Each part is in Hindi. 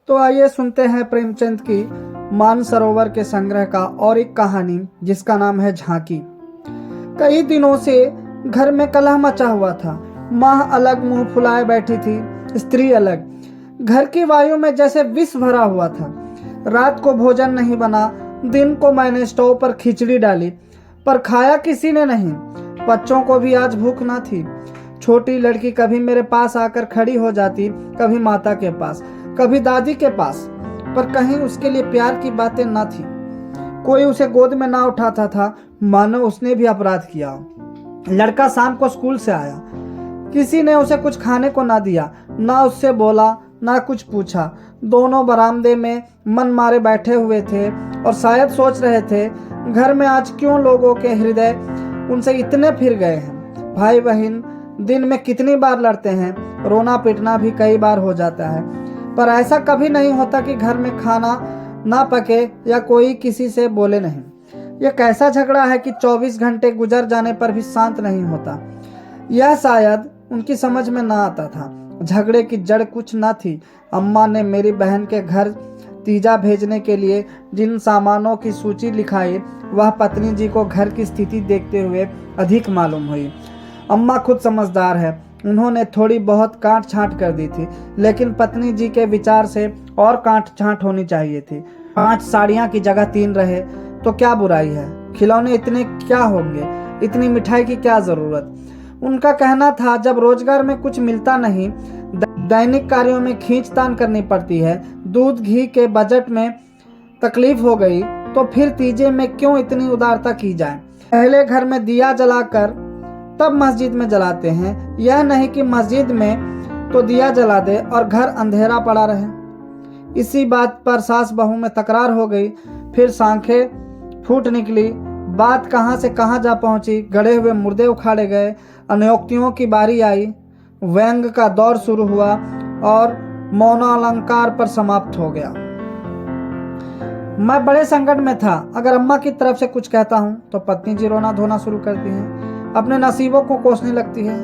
तो आइए सुनते हैं प्रेमचंद की मानसरोवर के संग्रह का और एक कहानी जिसका नाम है झांकी। कई दिनों से घर में कलह मचा हुआ था। माँ अलग मुंह फुलाए बैठी थी, स्त्री अलग। घर की वायु में जैसे विष भरा हुआ था। रात को भोजन नहीं बना। दिन को मैंने स्टोव पर खिचड़ी डाली, पर खाया किसी ने नहीं। बच्चों को भी आज भूख ना थी। छोटी लड़की कभी मेरे पास आकर खड़ी हो जाती, कभी माता के पास, कभी दादी के पास, पर कहीं उसके लिए प्यार की बातें ना थी। कोई उसे गोद में ना उठाता था, मानो उसने भी अपराध किया। लड़का शाम को स्कूल से आया, किसी ने उसे कुछ खाने को ना दिया, ना उससे बोला, ना कुछ पूछा। दोनों बरामदे में मन मारे बैठे हुए थे और शायद सोच रहे थे, घर में आज क्यों लोगों के हृदय उनसे इतने फिर गए हैं। भाई बहन दिन में कितनी बार लड़ते हैं, रोना पीटना भी कई बार हो जाता है, पर ऐसा कभी नहीं होता कि घर में खाना ना पके या कोई किसी से बोले नहीं। यह कैसा झगड़ा है कि 24 घंटे गुजर जाने पर भी शांत नहीं होता। यह शायद उनकी समझ में ना आता था। झगड़े की जड़ कुछ ना थी। अम्मा ने मेरी बहन के घर तीजा भेजने के लिए जिन सामानों की सूची लिखाई, वह पत्नी जी को घर की स्थिति देखते हुए अधिक मालूम हुई। अम्मा खुद समझदार है, उन्होंने थोड़ी बहुत काट छांट कर दी थी, लेकिन पत्नी जी के विचार से और काट छांट होनी चाहिए थी। 5 साड़ियाँ की जगह 3 रहे तो क्या बुराई है। खिलौने इतने क्या होंगे, इतनी मिठाई की क्या जरूरत। उनका कहना था, जब रोजगार में कुछ मिलता नहीं, दैनिक कार्यों में खींचतान करनी पड़ती है, दूध घी के बजट में तकलीफ हो गई, तो फिर तीजे में क्यों इतनी उदारता की जाए। पहले घर में दिया जलाकर तब मस्जिद में जलाते हैं, यह नहीं कि मस्जिद में तो दिया जला दे और घर अंधेरा पड़ा रहे। इसी बात पर सास बहू में तकरार हो गई। फिर सांखें फूट निकली। बात कहां से कहां जा पहुंची। गड़े हुए मुर्दे उखाड़े गए। अनयोक्तियों की बारी आई। व्यंग का दौर शुरू हुआ और मौनालंकार पर समाप्त हो गया। मैं बड़े संकट में था। अगर अम्मा की तरफ से कुछ कहता हूँ तो पत्नी जी रोना धोना शुरू करती हैं, अपने नसीबों को कोसने लगती है।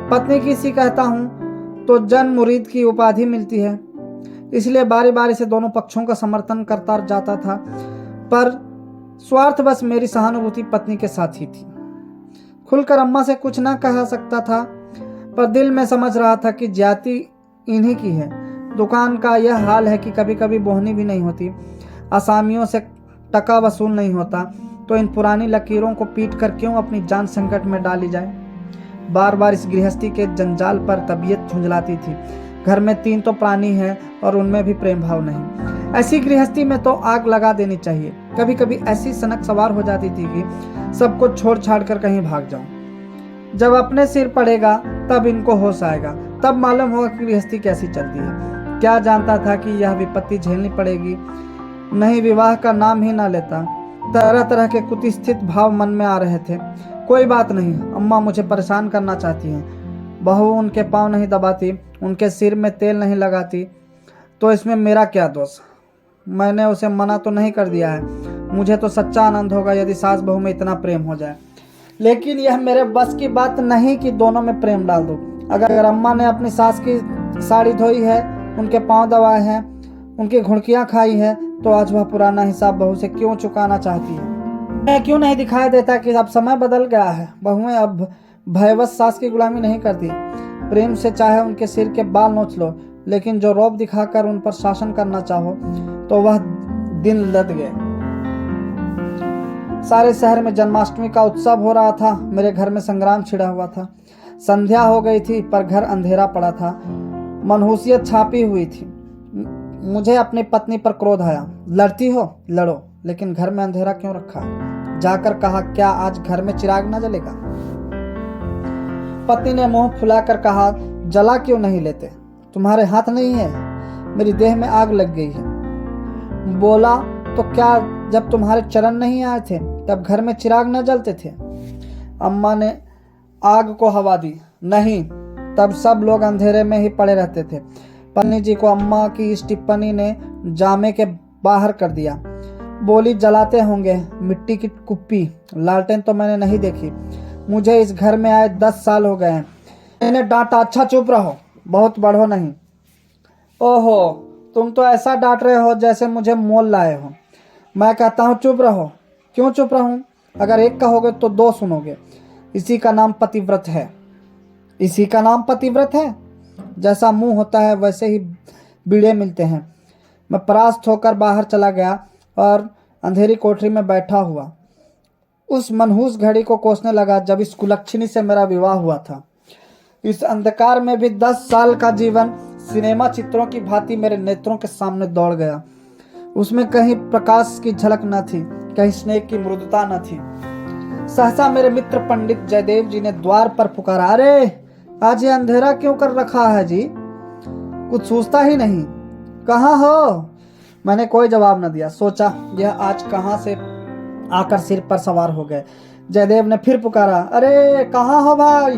पत्नी की सी कहता हूँ तो जन मुरीद की उपाधि मिलती है। इसलिए बारी बारी से दोनों पक्षों का समर्थन करता जाता था, पर स्वार्थवश मेरी सहानुभूति पत्नी के साथ ही थी। खुलकर अम्मा से कुछ ना कह सकता था, पर दिल में समझ रहा था कि जाति इन्हीं की है। दुकान का यह हाल है कि कभी कभी बोहनी भी नहीं होती, आसामियों से टका वसूल नहीं होता, तो इन पुरानी लकीरों को पीट कर क्यों अपनी जान संकट में डाली जाए। बार बार इस गृहस्थी के जंजाल पर तबीयत झुंझलाती थी। घर में 3 तो प्राणी हैं और उनमें भी प्रेम भाव नहीं। ऐसी गृहस्थी में तो आग लगा देनी चाहिए। कभी कभी ऐसी सनक सवार हो जाती थी कि सबको छोड़ छाड़ कर कहीं भाग जाऊं। जब अपने सिर पड़ेगा तब इनको होश आएगा, तब मालूम होगा कि गृहस्थी कैसी चलती है। क्या जानता था कि यह विपत्ति झेलनी पड़ेगी। नहीं विवाह का नाम ही ना लेता। तरह तरह के कुत्सित भाव मन में आ रहे थे। कोई बात नहीं, अम्मा मुझे परेशान करना चाहती हैं। बहू उनके पाँव नहीं दबाती, उनके सिर में तेल नहीं लगाती, तो इसमें मेरा क्या दोष। मैंने उसे मना तो नहीं कर दिया है। मुझे तो सच्चा आनंद होगा यदि सास बहू में इतना प्रेम हो जाए, लेकिन यह मेरे बस की बात नहीं कि दोनों में प्रेम डाल दूं। अगर अम्मा ने अपनी सास की साड़ी धोई है, उनके पाँव दबाए हैं, उनकी घुड़कियाँ खाई है, तो आज वह पुराना हिसाब बहू से क्यों चुकाना चाहती है। मैं क्यों नहीं दिखाई देता कि अब समय बदल गया है। बहुएं अब भयवश सास की गुलामी नहीं करती। प्रेम से चाहे उनके सिर के बाल नोच लो, लेकिन जो रौब दिखाकर उन पर शासन करना चाहो तो वह दिन लद गए। सारे शहर में जन्माष्टमी का उत्सव हो रहा था। मेरे घर में संग्राम छिड़ा हुआ था। संध्या हो गई थी पर घर अंधेरा पड़ा था। मनहूसियत छापी हुई थी। मुझे अपनी पत्नी पर क्रोध आया। लड़ती हो लड़ो, लेकिन घर में अंधेरा क्यों रखा। जाकर कहा, क्या आज घर में चिराग न जलेगा। पत्नी ने मुंह फुलाकर कहा, जला क्यों नहीं लेते, तुम्हारे हाथ नहीं है। मेरी देह में आग लग गई है। बोला, तो क्या जब तुम्हारे चरण नहीं आए थे तब घर में चिराग न जलते थे। अम्मा ने आग को हवा दी। नहीं, तब सब लोग अंधेरे में ही पड़े रहते थे। पत्नी जी को अम्मा की इस टिप्पणी ने जामे के बाहर कर दिया। बोली, जलाते होंगे मिट्टी की कुप्पी, लालटेन तो मैंने नहीं देखी। मुझे इस घर में आए 10 साल हो गए हैं। मैंने डांटा, अच्छा चुप रहो, बहुत बढ़ो नहीं। ओहो, तुम तो ऐसा डांट रहे हो जैसे मुझे मोल लाए हो। मैं कहता हूँ चुप रहो। क्यों चुप रहूं? अगर एक कहोगे तो दो सुनोगे। इसी का नाम पतिव्रत है। इसी का नाम पतिव्रत है। जैसा मुंह होता है वैसे ही बीड़े मिलते हैं। मैं परास्त होकर बाहर चला गया और अंधेरी कोठरी में बैठा हुआ उस मनहूस घड़ी को कोसने लगा जब इस कुलक्षणी से मेरा विवाह हुआ था। इस अंधकार में भी 10 साल का जीवन सिनेमा चित्रों की भांति मेरे नेत्रों के सामने दौड़ गया। उसमें कहीं प्रकाश की झलक न थी, कहीं स्नेह की मृदुता न थी। सहसा मेरे मित्र पंडित जयदेव जी ने द्वार पर पुकारा, अरे आज ये अंधेरा क्यों कर रखा है जी? कुछ सोचता ही नहीं। कहाँ हो? मैंने कोई जवाब न दिया। सोचा यह आज कहाँ से आकर सिर पर सवार हो गए। जयदेव ने फिर पुकारा, अरे कहाँ हो भाई?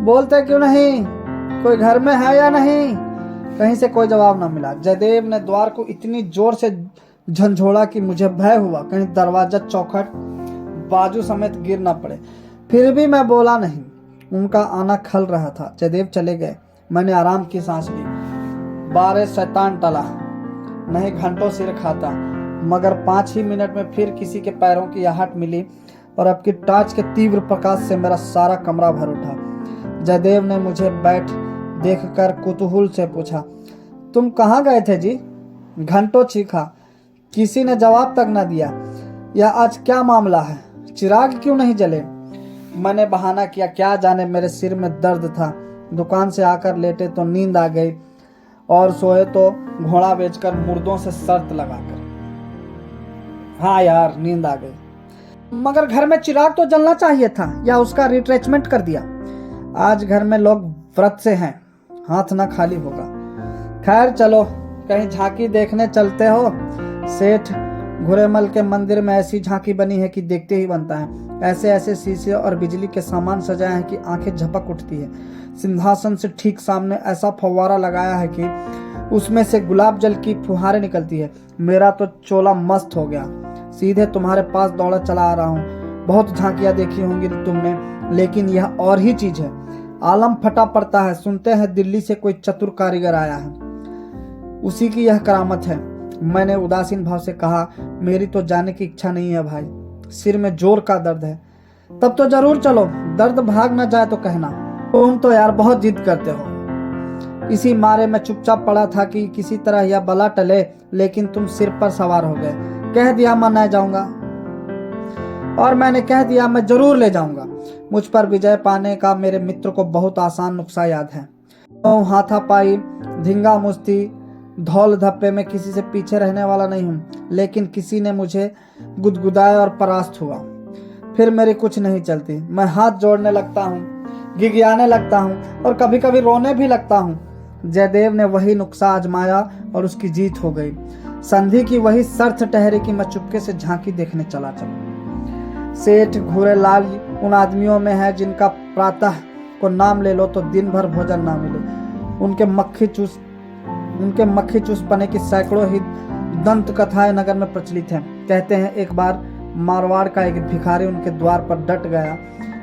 बोलते क्यों नहीं? कोई घर में है या नहीं? कहीं से कोई जवाब न मिला। जयदेव ने द्वार को इतनी जोर से झंझोड़ा कि मुझे भय हुआ कहीं दरवाजा चौखट बाजू समेत गिर न पड़े। फिर भी मैं बोला नहीं। उनका आना खल रहा था। जयदेव चले गए। मैंने आराम की सांस ली। 12 शैतान टला, नहीं घंटों सिर खाता, मगर 5 ही मिनट में फिर किसी के पैरों की आहट मिली और अब की टॉर्च के तीव्र प्रकाश से मेरा सारा कमरा भर उठा। जयदेव ने मुझे बैठ देखकर कुतूहल से पूछा, तुम कहाँ गए थे जी? घंटों चीखा, किसी ने जवाब तक न दिया। यह आज क्या मामला है? चिराग क्यों नहीं जले? मैंने बहाना किया, क्या जाने मेरे सिर में दर्द था। दुकान से आकर लेटे तो नींद आ गई और सोए तो घोड़ा बेचकर मुर्दों से शर्त लगाकर। हाँ यार, नींद आ गई। मगर घर में चिराग तो जलना चाहिए था, या उसका रिट्रेचमेंट कर दिया। आज घर में लोग व्रत से हैं, हाथ ना खाली होगा। खैर चलो, कहीं झांकी देखने चलते हो। सेठ घुरेमल के मंदिर में ऐसी झांकी बनी है कि देखते ही बनता है। ऐसे ऐसे शीशे और बिजली के सामान सजाए हैं कि आंखें झपक उठती है। सिंहासन से ठीक सामने ऐसा फव्वारा लगाया है कि उसमें से गुलाब जल की फुहारें निकलती है। मेरा तो चोला मस्त हो गया। सीधे तुम्हारे पास दौड़ा चला आ रहा हूँ। बहुत झांकियां देखी होंगी तुमने, लेकिन यह और ही चीज है। आलम फटा पड़ता है। सुनते हैं दिल्ली से कोई चतुर कारीगर आया है, उसी की यह करामत है। मैंने उदासीन भाव से कहा, मेरी तो जाने की इच्छा नहीं है भाई, सिर में जोर का दर्द है। तब तो जरूर चलो, दर्द भाग न जाए तो कहना। तुम तो यार बहुत जिद करते हो। इसी मारे मैं चुपचाप पड़ा था कि किसी तरह यह बला टले, लेकिन तुम सिर पर सवार हो गए। कह दिया मैं नहीं जाऊंगा, और मैंने कह दिया मैं जरूर ले जाऊंगा। मुझ पर विजय पाने का मेरे मित्र को बहुत आसान नुस्खा याद है। तो हाथापाई, धींगा मुश्ती, धौल धप्पे में किसी से पीछे रहने वाला नहीं हूँ, लेकिन किसी ने मुझे गुदगुदाया और परास्त हुआ। फिर मेरी कुछ नहीं चलती। मैं हाथ जोड़ने लगता हूँ, गिगियाने लगता हूँ और कभी कभी रोने भी लगता हूँ। जयदेव ने वही नुस्खा आजमाया और उसकी जीत हो गई। संधि की वही शर्त ठहरी कि मैं चुपके से झांकी देखने चला चलूं। सेठ घूरेलाल उन आदमियों में है जिनका प्रातः को नाम ले लो तो दिन भर भोजन ना मिले। उनके मक्खी चूस पने की सैकड़ों ही दंत कथाएं नगर में प्रचलित हैं। कहते हैं एक बार मारवाड़ का एक भिखारी उनके द्वार पर डट गया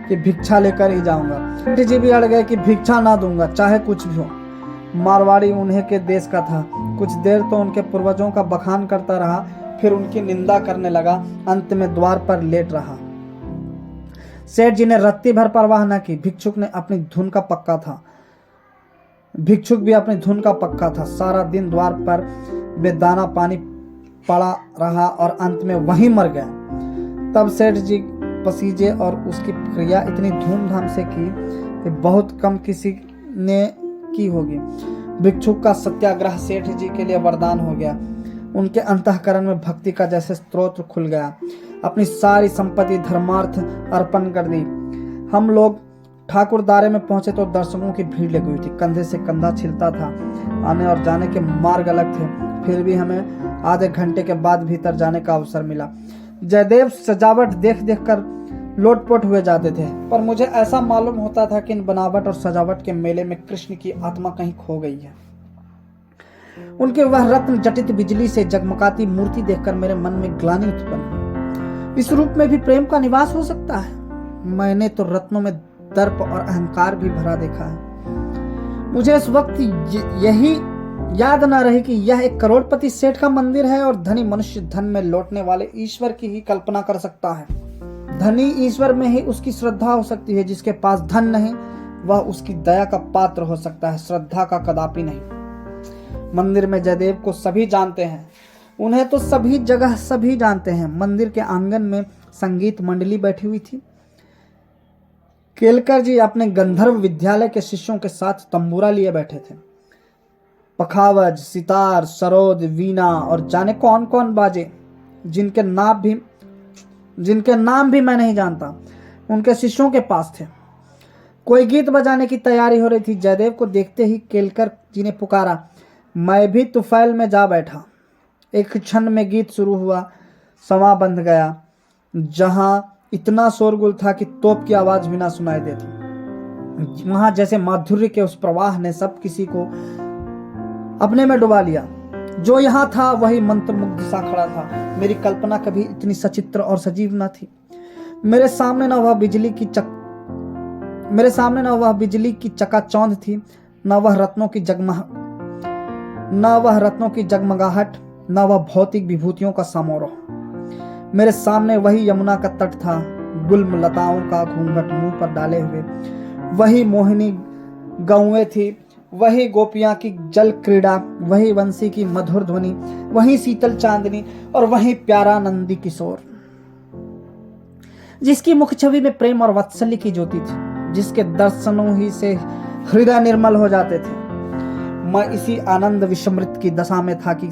कि भिक्षा लेकर ही जाऊंगा। सेठ जी भी अड़ गए कि भिक्षा ना दूंगा, चाहे कुछ भी हो। मारवाड़ी उन्हीं के देश का था। कुछ देर तो उनके पूर्वजों का बखान करता रहा, फिर उनकी निंदा करने लगा। अंत में द्वार पर लेट रहा। सेठ जी ने रत्ती भर परवाह न की। भिक्षुक भी अपनी धुन का पक्का था। सारा दिन द्वार पर बेदाना पानी पड़ा रहा और अंत में वहीं मर गया। तब सेठ जी पसीजे और उसकी क्रिया इतनी धूमधाम से की कि बहुत कम किसी ने की होगी। भिक्षुक का सत्याग्रह सेठ जी के लिए वरदान हो गया। उनके अंतःकरण में भक्ति का जैसे स्रोत खुल गया। अपनी सारी संपत्ति धर्मार्थ अर्पण कर दी। हम लोग ठाकुरद्वारे में पहुंचे तो दर्शकों की भीड़ लगी हुई थी। कंधे से कंधा छिलता था। आने और जाने के मार्ग अलग थे, फिर भी हमें आधे घंटे के बाद भीतर जाने का अवसर मिला। जयदेव सजावट देख देख कर लोटपोट हुए जाते थे, पर मुझे ऐसा मालूम होता था कि इन बनावट और सजावट के मेले में कृष्ण की आत्मा कहीं खो गई है। उनके वह रत्न जटित बिजली से जगमगाती मूर्ति देखकर मेरे मन में ग्लानि उत्पन्न हुई। इस रूप में भी प्रेम का निवास हो सकता है? मैंने तो रत्नों में दर्प और अहंकार भी भरा देखा है। मुझे इस वक्त यही याद न रही कि यह एक करोड़पति सेठ का मंदिर है और धनी मनुष्य धन में लौटने वाले ईश्वर की ही कल्पना कर सकता है। धनी ईश्वर में ही उसकी श्रद्धा हो सकती है, जिसके पास धन नहीं वह उसकी दया का पात्र हो सकता है, श्रद्धा का कदापि नहीं। मंदिर में जयदेव को सभी जानते हैं, उन्हें तो सभी जगह सभी जानते हैं। मंदिर के आंगन में संगीत मंडली बैठी हुई थी। केलकर जी अपने गंधर्व विद्यालय के शिष्यों के साथ तंबूरा लिए बैठे थे। पखावज, सितार, सरोद, वीणा और जाने कौन कौन बाजे जिनके नाम भी मैं नहीं जानता, उनके शिष्यों के पास थे। कोई गीत बजाने की तैयारी हो रही थी। जयदेव को देखते ही केलकर जी ने पुकारा। मैं भी तुफैल में जा बैठा। एक क्षण में गीत शुरू हुआ, समा बंध गया। जहां इतना शोरगुल था कि तोप की आवाज भी ना सुनाई देती, वहां जैसे माधुर्य के उस प्रवाह ने सब किसी को अपने में डुबा लिया। जो यहाँ था वही मंत्रमुग्ध सा खड़ा था। मेरी कल्पना कभी इतनी सचित्र और सजीव न थी। मेरे सामने न वह बिजली की चकाचौंध थी, न वह रत्नों की जगमगाहट, न वह भौतिक विभूतियों का समारोह। मेरे सामने वही यमुना का तट था, गुल्म लताओं का घूंघट मुंह पर डाले हुए। वही मोहिनी गौएं थी, वही गोपियां की जल क्रीड़ा, वही वंशी की मधुर ध्वनि, वही शीतल चांदनी और वही प्यारा नंदी किशोर, जिसकी मुख छवि में प्रेम और वात्सल्य की ज्योति थी, जिसके दर्शनों ही से हृदय निर्मल हो जाते थे। मैं इसी आनंद विस्मृत की दशा में था कि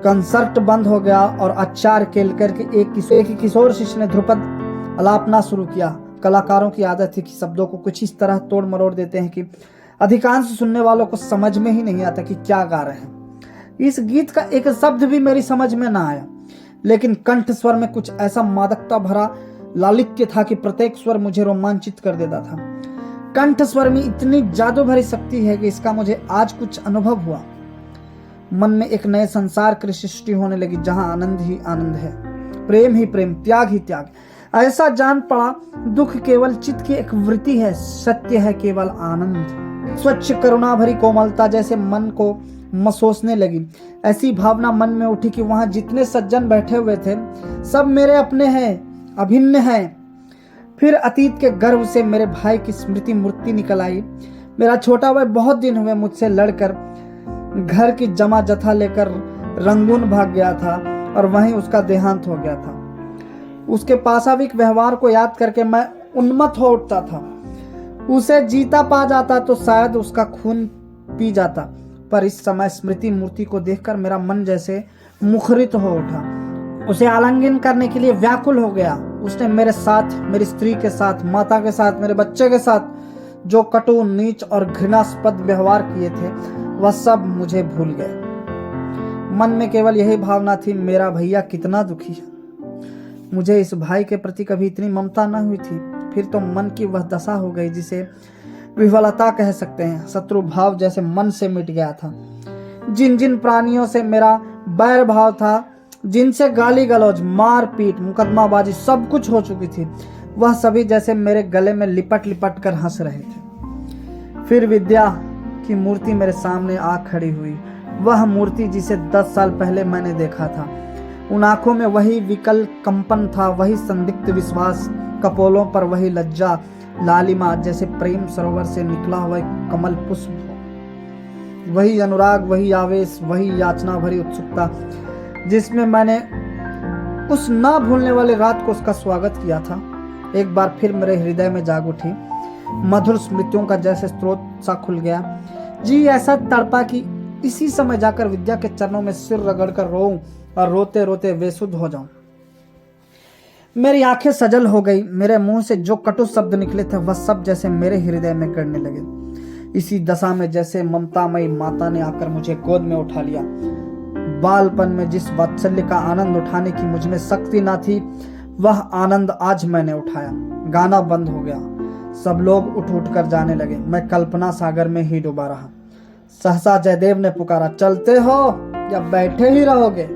कंसर्ट बंद हो गया और आचार्य केलकर के एक किशोर शिष्य ने ध्रुपद अलापना शुरू किया। कलाकारों की आदत थी कि शब्दों को कुछ इस तरह तोड़ मरोड़ देते हैं कि अधिकांश सुनने वालों को समझ में ही नहीं आता कि क्या गा रहे हैं। इस गीत का एक शब्द भी मेरी समझ में ना आया, लेकिन कंठ स्वर में कुछ ऐसा मादकता भरा लालित्य था कि प्रत्येक स्वर मुझे रोमांचित कर देता था। कंठ स्वर में इतनी जादू भरी शक्ति है कि इसका मुझे आज कुछ अनुभव हुआ। मन में एक नए संसार की सृष्टि होने लगी, जहां आनंद ही आनंद है, प्रेम ही प्रेम, त्याग ही त्याग। ऐसा जान पड़ा दुख केवल चित्त की एक वृत्ति है, सत्य है केवल आनंद। स्वच्छ करुणा भरी कोमलता जैसे मन को मसोसने लगी। ऐसी भावना मन में उठी कि वहां जितने सज्जन बैठे हुए थे सब मेरे अपने हैं, अभिन्न हैं। फिर अतीत के गर्भ से मेरे भाई की स्मृति मूर्ति निकल आई। मेरा छोटा भाई बहुत दिन हुए मुझसे लड़कर घर की जमा जथा लेकर रंगून भाग गया था और वहीं उसका देहांत हो गया था। उसके पाशविक व्यवहार को याद करके मैं उन्मत्त हो उठता था। उसे जीता पा जाता तो शायद उसका खून पी जाता, पर इस समय स्मृति मूर्ति को देखकर मेरा मन जैसे मुखरित हो उठा। उसे आलिंगन करने के लिए व्याकुल हो गया। उसने मेरे साथ, मेरी स्त्री के साथ, माता के साथ, मेरे बच्चे के साथ जो कटु, नीच और घृणास्पद व्यवहार किए थे वह सब मुझे भूल गए। मन में केवल यही भावना थी, मेरा भैया कितना दुखी है। मुझे इस भाई के प्रति कभी इतनी ममता न हुई थी। फिर तो मन की वह दशा हो गई जिसे विफलता कह सकते हैं। शत्रु भाव जैसे मन से मिट गया था। जिन जिन प्राणियों से मेरा बैर भाव था, जिनसे गाली गलौज, मार पीट, मुकदमाबाजी सब कुछ हो चुकी थी, वह सभी जैसे मेरे गले में लिपट लिपट कर हंस रहे थे। फिर विद्या की मूर्ति मेरे सामने आ खड़ी हुई। वह मूर्ति जिसे 10 साल पहले मैंने देखा था। उन आंखों में वही विकल कंपन था, वही संदिग्ध विश्वास, कपोलों पर वही लज्जा लालिमा जैसे प्रेम सरोवर से निकला हुआ कमल पुष्प, वही अनुराग, वही आवेश, वही याचना भरी उत्सुकता जिसमें मैंने उस ना भूलने वाली रात को उसका स्वागत किया था, एक बार फिर मेरे हृदय में जाग उठी। मधुर स्मृतियों का जैसे स्रोत सा खुल गया। जी ऐसा तड़पा कि इसी समय जाकर विद्या के चरणों में सिर रगड़कर रोऊं और रोते रोते बेसुध हो जाऊं। मेरी आंखें सजल हो गई। मेरे मुंह से जो कटु शब्द निकले थे वह सब जैसे मेरे हृदय में गड़ने लगे। इसी दशा में जैसे ममतामयी माता ने आकर मुझे गोद में उठा लिया। बालपन में जिस वात्सल्य का आनंद उठाने की मुझ में शक्ति ना थी, वह आनंद आज मैंने उठाया। गाना बंद हो गया। सब लोग उठ उठ कर जाने लगे। मैं कल्पना सागर में ही डूबा रहा। सहसा जयदेव ने पुकारा, चलते हो या बैठे ही रहोगे?